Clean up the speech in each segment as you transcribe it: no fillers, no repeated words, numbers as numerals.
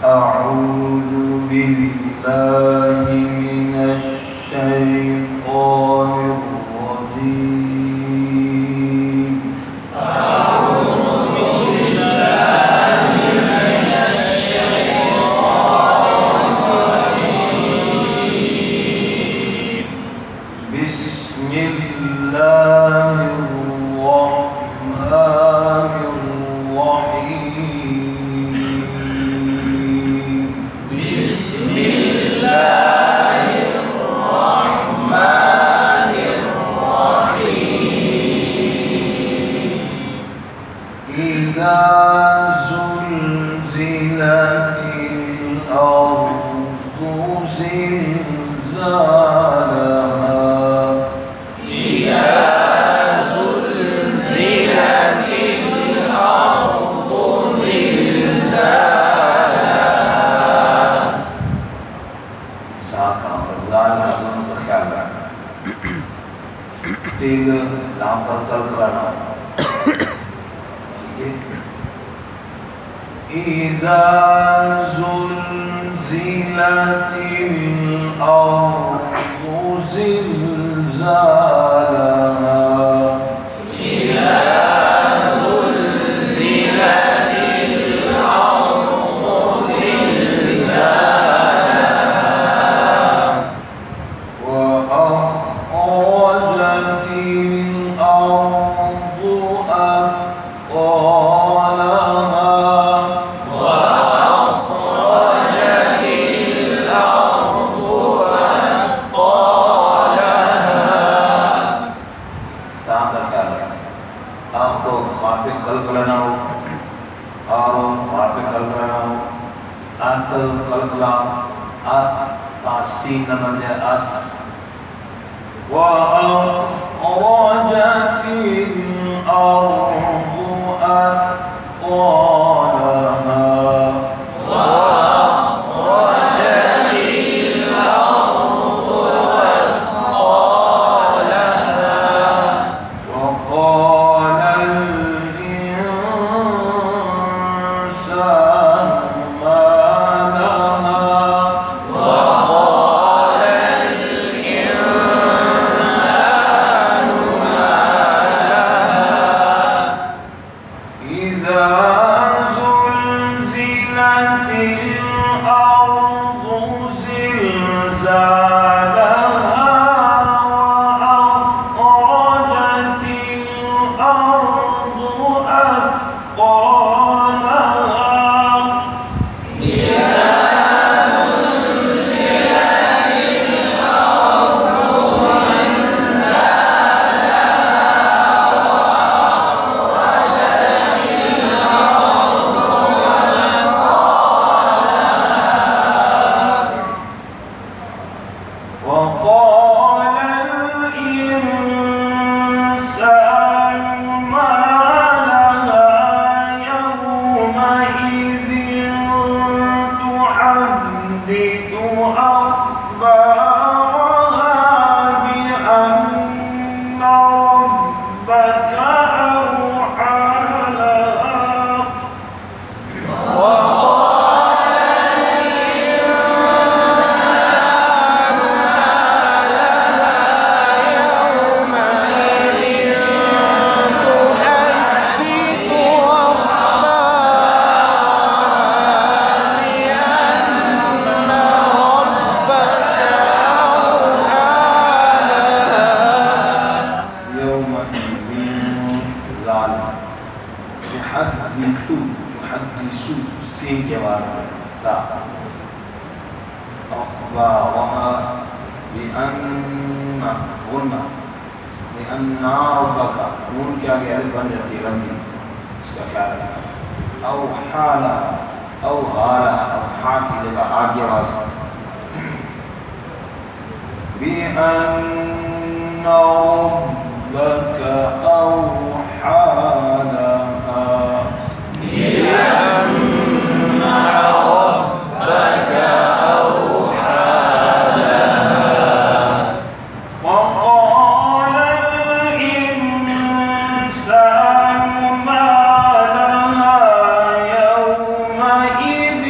أعوذ بالله من الشيطان الرجيم. أعوذ بالله من الشيطان الرجيم. بسم الله الرحمن الرحيم. بسم الله الرحمن الرحيم. إذا زلزلت الأرض زلزالها. إذا زلزلت الأرض زلزالها. साका और दाल का दोनों का ख्याल रखना। तेल लाम पर कलकलाना। ठीक है? إذا زلزلت الأرض زلزالها. إذا زلزلت الأرض زلزالها. وأخرجت الأرض أثقالها. وأخرجت الأرض أثقالها. ताका क्या लगा? आखो फापे कलकलाना हो, आरो फापे कलकलाना हो, आत कलकला, आत आसी नमन है आस, وأخرجت الأرض أثقالها. وأخرجت الأرض أثقالها. وقال الإنسان ما لها. وقال الإنسان ما لها. إذا زلزلت الأرض زلزالها. وأخرجت الأرض أثقالها. وقال الإنسان ما لها يومئذ تحدث أخبارها بأن ربك أوحى لها. يحدث سين جواب تا أخبارها بأن ربك نون क्या गया बन जाती है रंगी इसका ख्याल रखना. أو حالها أو حالها أو حا की जगह आगे आवाज بأن ربك أوحى لها. بأن ربك أوحى لها. وقال الإنسان ما لها يومئذ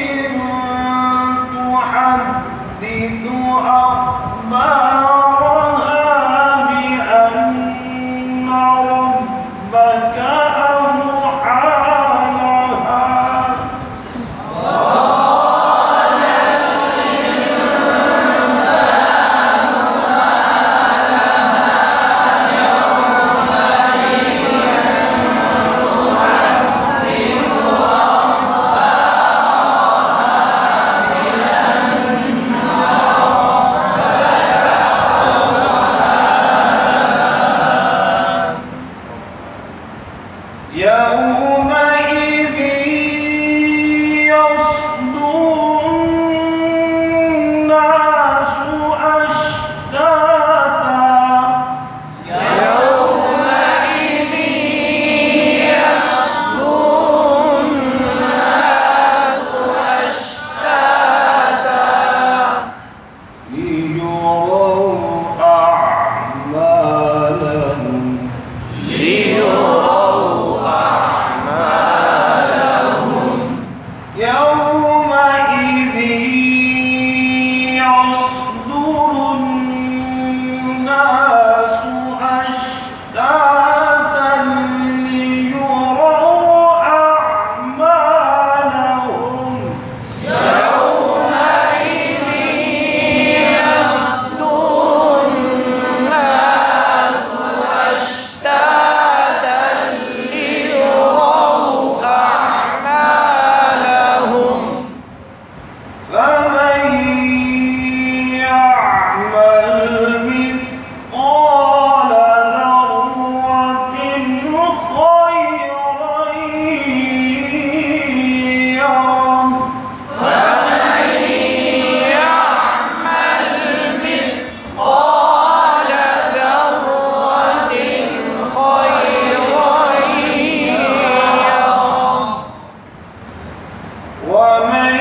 ومن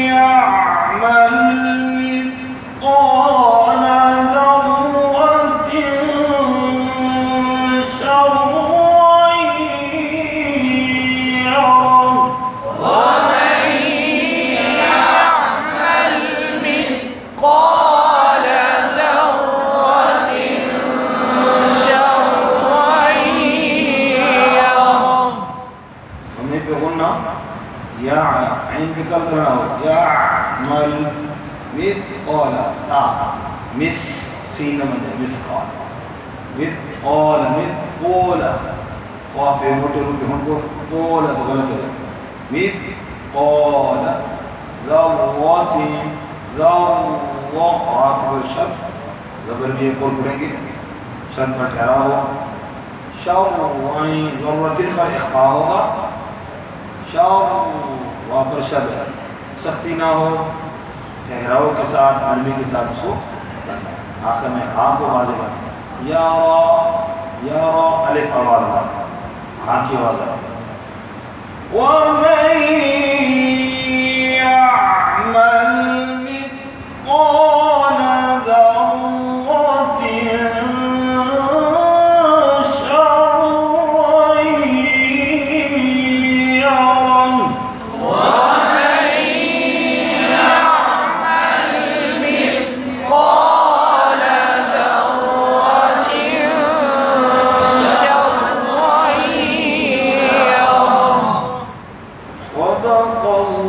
يعمل مثقال ذرة شرا يره ومن يعمل مثقال ذرة شرا يره. हमें पे गुन्ना या आइन पे कल करना हो यामल मिथक़ाल ता मिस सीन न बन जाए मिसक़ाल मिथक़ाल मिथक़ाल क़ाफ पे मोटे रूप में हमको क़ाल तो गलत हो गया मिथक़ाल ज़र्रतिन ज़र्रा अकबर शब्द ज़बर भी एक और पढ़ेंगे शब्द पर ठहरा हो शर्रन ज़र्रतिन का इख़फ़ा होगा शर वहाँ पर शब्द है सख्ती ना हो ठहराव के साथ नरमी के साथ उसको करना है आखिर में हाँ को वाज़ेह करना या अलिफ आवाज़ में हाँ की आवाज़ है ومن يعمل مثقال ذرة شرا يره ومن يعمل مثقال ذرة شرا يره. صدق الله